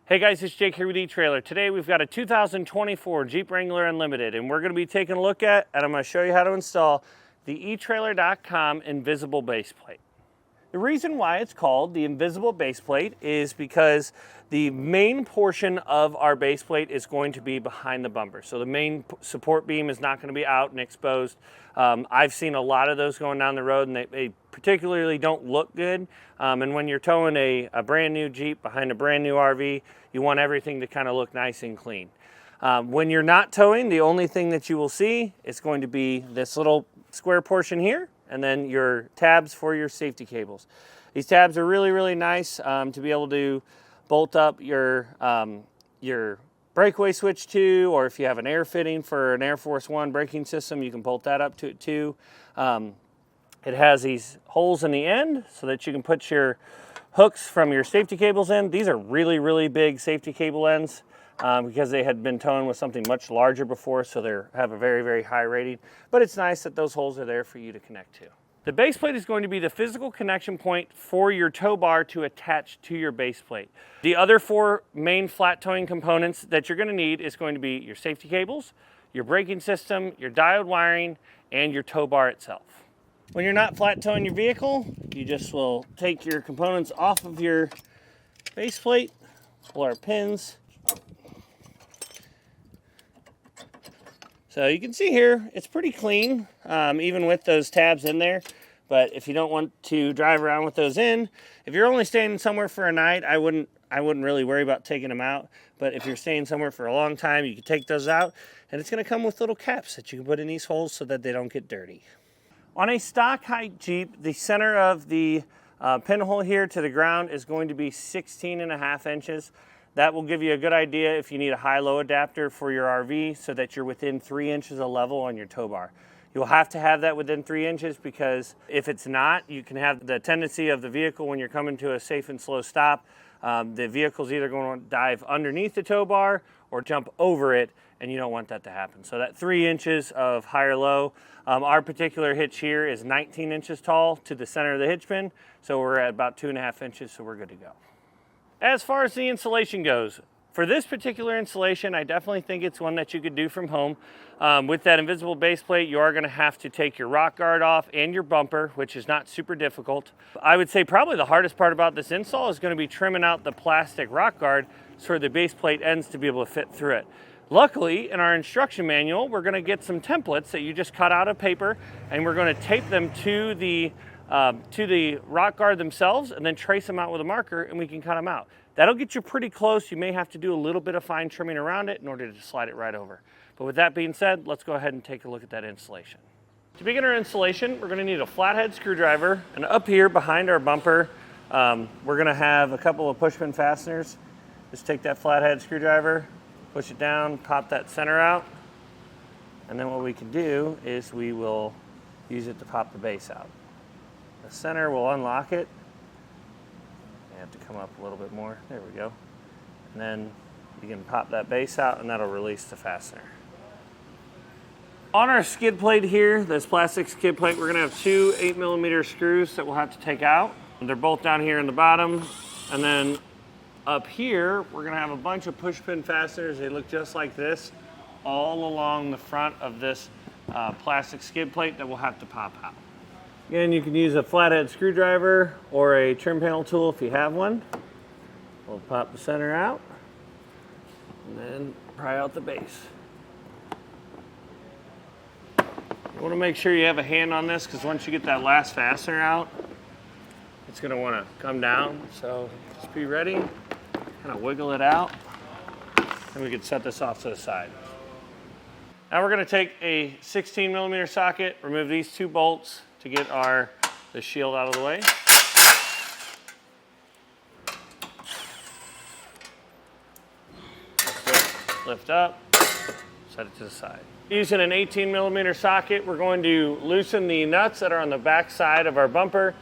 Hey guys, it's Jake here with eTrailer. Today we've got a 2024 Jeep Wrangler Unlimited, and we're going to be taking a look at, and I'm going to show you how to install the etrailer.com invisible base plate. The reason why it's called the invisible base plate is because the main portion of our base plate is going to be behind the bumper. So the main support beam is not going to be out and exposed. I've seen a lot of those going down the road, and they particularly don't look good. And when you're towing a brand new Jeep behind a brand new RV, you want everything to kind of look nice and clean. When you're not towing, the only thing that you will see is going to be this little square portion here, and then your tabs for your safety cables. These tabs are really, really nice to be able to bolt up your breakaway switch to, or if you have an air fitting for an Air Force One braking system, you can bolt that up to it too. It has these holes in the end so that you can put your hooks from your safety cables in. These are really, really big safety cable ends because they had been towing with something much larger before, so they have a very, very high rating. But it's nice that those holes are there for you to connect to. The base plate is going to be the physical connection point for your tow bar to attach to your base plate. The other four main flat towing components that you're going to need is going to be your safety cables, your braking system, your diode wiring, and your tow bar itself. When you're not flat towing your vehicle, you just will take your components off of your base plate, pull our pins. So you can see here, it's pretty clean, even with those tabs in there. But if you don't want to drive around with those in, if you're only staying somewhere for a night, I wouldn't really worry about taking them out. But if you're staying somewhere for a long time, you can take those out, and it's going to come with little caps that you can put in these holes so that they don't get dirty. On a stock height Jeep, the center of the pinhole here to the ground is going to be 16.5 inches. That will give you a good idea if you need a high-low adapter for your RV so that you're within 3 inches of level on your tow bar. You'll have to have that within 3 inches because if it's not, you can have the tendency of the vehicle when you're coming to a safe and slow stop, the vehicle's either going to dive underneath the tow bar or jump over it, and you don't want that to happen. So that 3 inches of higher low. Our particular hitch here is 19 inches tall to the center of the hitch pin, so we're at about 2.5 inches, so we're good to go. As far as the installation goes, for this particular installation, I definitely think it's one that you could do from home. With that invisible base plate, you are going to have to take your rock guard off and your bumper, which is not super difficult. I would say probably the hardest part about this install is going to be trimming out the plastic rock guard for the base plate ends to be able to fit through it. Luckily, in our instruction manual, we're going to get some templates that you just cut out of paper, and we're going to tape them to the rock guard themselves and then trace them out with a marker, and we can cut them out. That'll get you pretty close. You may have to do a little bit of fine trimming around it in order to slide it right over. But with that being said, let's go ahead and take a look at that installation. To begin our installation, we're going to need a flathead screwdriver, and up here behind our bumper, we're going to have a couple of push pin fasteners. Just take that flathead screwdriver, push it down, pop that center out, and then what we can do is we will use it to pop the base out. The center will unlock it. You have to come up a little bit more. There we go. And then you can pop that base out, and that'll release the fastener. On our skid plate here, this plastic skid plate, we're going to have two 8mm screws that we'll have to take out. They're both down here in the bottom. And then up here, we're going to have a bunch of push pin fasteners. They look just like this, all along the front of this plastic skid plate that we'll have to pop out. Again, you can use a flathead screwdriver or a trim panel tool if you have one. We'll pop the center out and then pry out the base. You want to make sure you have a hand on this because once you get that last fastener out, it's going to want to come down. So just be ready, kind of wiggle it out, and we can set this off to the side. Now we're going to take a 16mm socket, remove these two bolts to get the shield out of the way. Lift up, set it to the side. Using an 18mm socket, we're going to loosen the nuts that are on the back side of our bumper.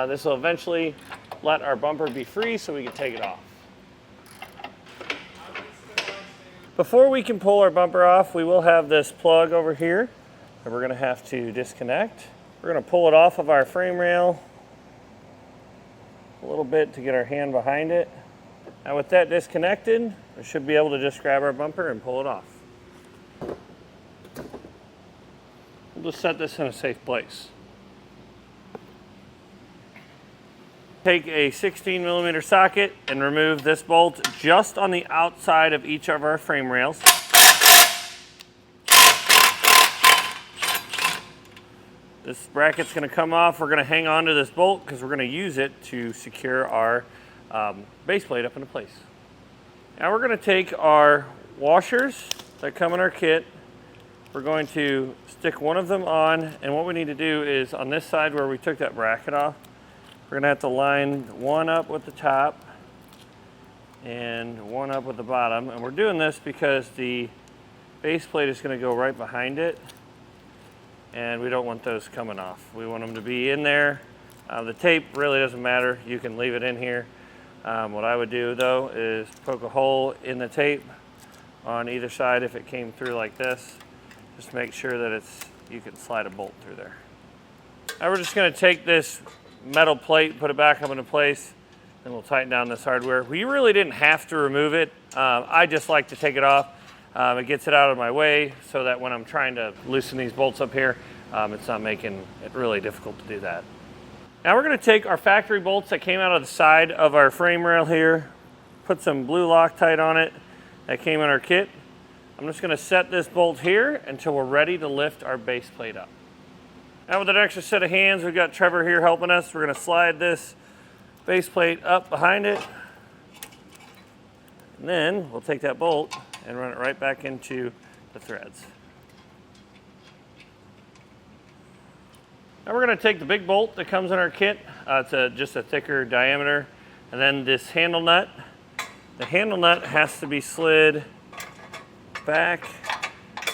This will eventually let our bumper be free so we can take it off. Before we can pull our bumper off, we will have this plug over here that we're going to have to disconnect. We're going to pull it off of our frame rail a little bit to get our hand behind it. Now with that disconnected, we should be able to just grab our bumper and pull it off. We'll just set this in a safe place. Take a 16mm socket and remove this bolt just on the outside of each of our frame rails. This bracket's going to come off. We're going to hang on to this bolt because we're going to use it to secure our base plate up into place. Now we're going to take our washers that come in our kit. We're going to stick one of them on, and what we need to do is on this side where we took that bracket off, we're going to have to line one up with the top and one up with the bottom. And we're doing this because the base plate is going to go right behind it, and we don't want those coming off. We want them to be in there. The tape really doesn't matter. You can leave it in here. What I would do though is poke a hole in the tape on either side if it came through like this. Just make sure that you can slide a bolt through there. Now we're just going to take this metal plate, put it back up into place, and we'll tighten down this hardware. We really didn't have to remove it. I just like to take it off. It gets it out of my way so that when I'm trying to loosen these bolts up here, it's not making it really difficult to do that. Now we're going to take our factory bolts that came out of the side of our frame rail here, put some blue Loctite on it that came in our kit. I'm just going to set this bolt here until we're ready to lift our base plate up. Now with an extra set of hands, we've got Trevor here helping us. We're going to slide this base plate up behind it. And then we'll take that bolt and run it right back into the threads. Now we're going to take the big bolt that comes in our kit. It's just a thicker diameter. And then this handle nut. The handle nut has to be slid back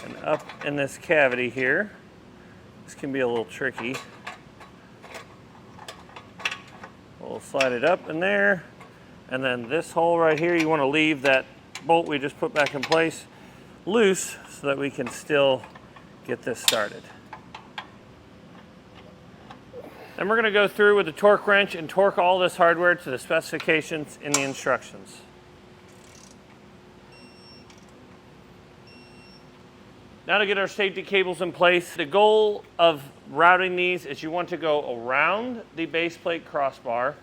and up in this cavity here. This can be a little tricky. We'll slide it up in there, and then this hole right here, you want to leave that bolt we just put back in place loose so that we can still get this started. Then we're going to go through with the torque wrench and torque all this hardware to the specifications in the instructions. Now to get our safety cables in place, the goal of routing these is you want to go around the base plate crossbar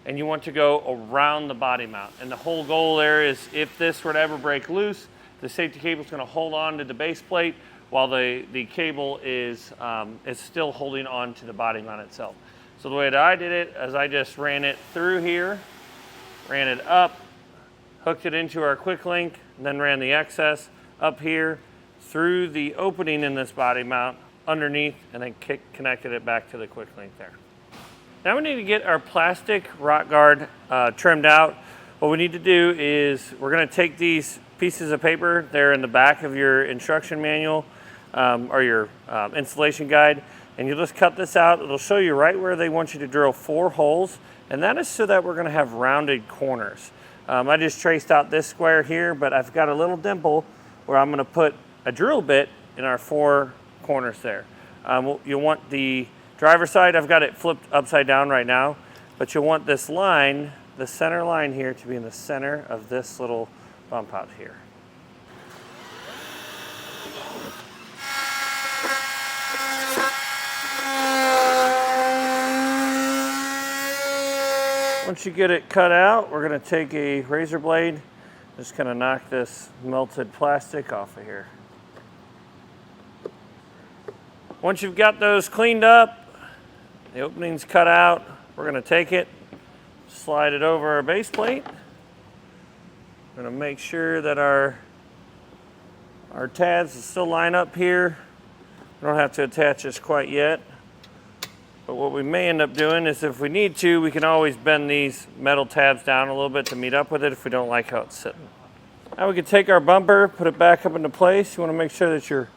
and you want to go around the body mount. And the whole goal there is if this were to ever break loose, the safety cable is going to hold on to the base plate while the cable is still holding on to the body mount itself. So the way that I did it is I just ran it through here, ran it up, hooked it into our quick link, and then ran the excess up here, through the opening in this body mount underneath, and then connected it back to the quick link there. Now we need to get our plastic rock guard trimmed out. What we need to do is we're going to take these pieces of paper, they're in the back of your instruction manual or your installation guide, and you'll just cut this out. It'll show you right where they want you to drill 4 holes, and that is so that we're going to have rounded corners. I just traced out this square here, but I've got a little dimple where I'm going to put a drill bit in our 4 corners there. You'll want the driver's side, I've got it flipped upside down right now, but you'll want this line, the center line here, to be in the center of this little bump out here. Once you get it cut out, we're going to take a razor blade, just kind of knock this melted plastic off of here. Once you've got those cleaned up, the opening's cut out, we're going to take it, slide it over our base plate. We're going to make sure that our tabs still line up here. We don't have to attach this quite yet. But what we may end up doing is if we need to, we can always bend these metal tabs down a little bit to meet up with it if we don't like how it's sitting. Now we can take our bumper, put it back up into place. You want to make sure that your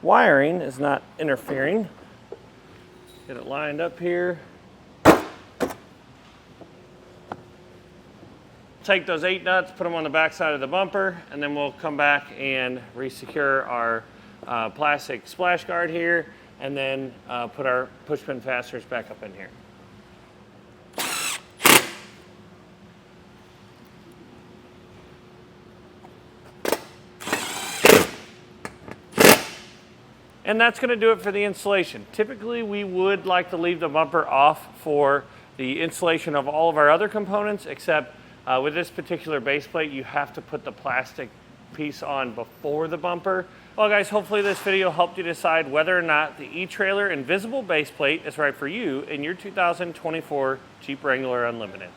wiring is not interfering. Get it lined up here. Take those 8 nuts, put them on the back side of the bumper, and then we'll come back and re-secure our plastic splash guard here, and then put our push pin fasteners back up in here. And that's going to do it for the installation. Typically, we would like to leave the bumper off for the installation of all of our other components, except with this particular base plate, you have to put the plastic piece on before the bumper. Well guys, hopefully this video helped you decide whether or not the eTrailer Invisible base plate is right for you in your 2024 Jeep Wrangler Unlimited.